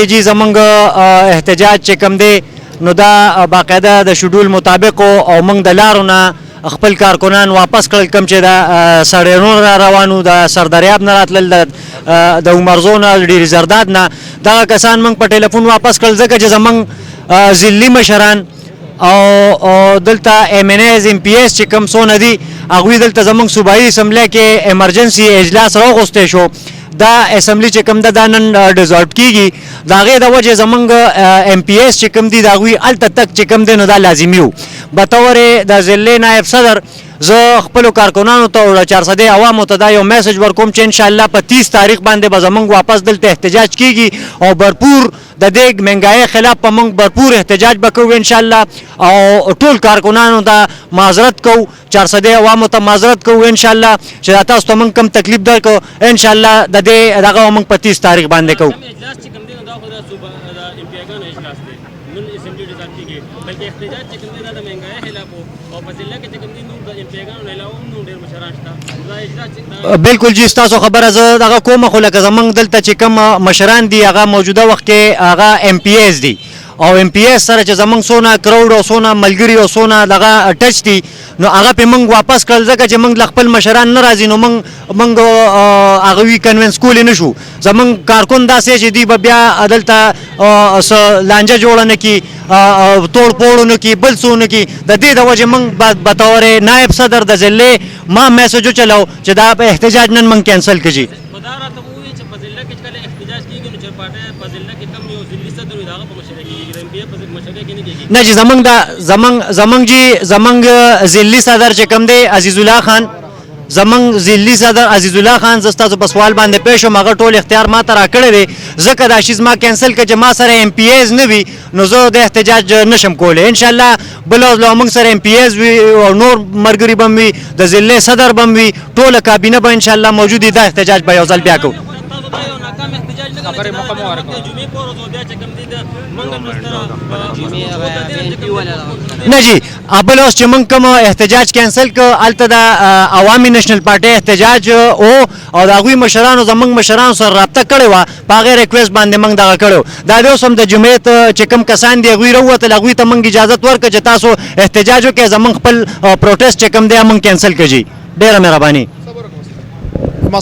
کې جی زمونږ احتجاج چې کوم دی نو دا باقاعده د شیډول مطابق او موږ د لارو نه خپل کارکنان واپس کړل کوم چې د سړیانو را روانو د سردریاب نه راتلل د عمرزو نه ډېرې زرداد نه دغه کسان موږ په ټلیفون واپس کړل ځکه چې زموږ ضلعي مشران او دلته ایم این ایز ایم پی ایس چې کوم څونه دي هغوی دلته زموږ صوبایي اسمبلی کې ایمرجنسي اجلاس راوغوستی شو دا اسمبلی چې کوم ده دا نن ډیزالټ کیږي د هغې د وجې زموږ ایم پی ایس چې کوم دي د هغوی هلته تک چې کوم دی نو دا لازمي وو بطور د ضلعي نایب صدر زه خپلو کارکنانو ته او د چارسدې عوامو ته دا یو میسج ورکوم چې انشاءالله په 30 تاریخ باندې به زموږ واپس دلته احتجاج کیږي او بھرپور د دې مهنګایۍ خلاف په موږ بھرپور احتجاج به کوو انشاءالله او ټول کارکنانو ته معذرت کوو چارسدې عوامو ته معذرت کوو انشاءالله چې دا تاسو ته موږ کم تکلیف درکړو انشاءالله د دې دغه موږ په 30 تاریخ باندې کوو بالکل جی ستاسو خبره زه دغه کومه خو لکه زمونږ دلته چې کوم مشران دي هغه موجوده وخت کې هغه ایم پی ایس دي او ایم پی ایس سره چې زمونږ څونه کروڑ او څونه ملګري او څونه دغه ټچ دي نو هغه پې موږ واپس کړل ځکه چې موږ له خپل مشران نه راځي نو موږ هغوی کنوینس کولی نه شو زمونږ کارکن داسې چې دوی به بیا دلته لانجه جوړه نه کړي توړ پوړ نه کړي بل څه نه کړي د دې د وجې موږ بطور نایب صدر د ضلعې ما میسج وچلو چې دا احتجاج نن موږ کینسل کړي نه جی زمونږ ضلعي صدر چې کوم دی عزیز الله خان زمونږ ضلعي صدر عزیز الله خان زه ستاسو په سوال باندې پیښ شوم هغه ټول اختیار ما ته راکړی دی ځکه دا شیز ما کینسل کړه چې ما سره ایم پی ایز نه وي نو زه د احتجاج نشم کولی انشاءالله بل ورځ له موږ سره ایم پی ایز وي او نور ملګري به هم وي د ضلعي صدر به هم وي ټوله کابینه به انشاءالله موجود وي دا احتجاج به یو ځل بیا کوو نه جی بل اوس چې موږ کوم احتجاج کینسل کړ هلته د عوامي نیشنل پارټۍ احتجاج او د هغوی مشرانو زموږ مشرانو سره رابطه کړې وه په هغې ریکویسټ باندې موږ دغه کړی دا بیا اوس هم د جمعیت چې کوم کسان دي هغوی راووتل هغوی ته موږ اجازت ورکړه چې تاسو احتجاج وکړئ زموږ خپل پروټیسټ چې کوم دی موږ کینسل کړي ډېره مهرباني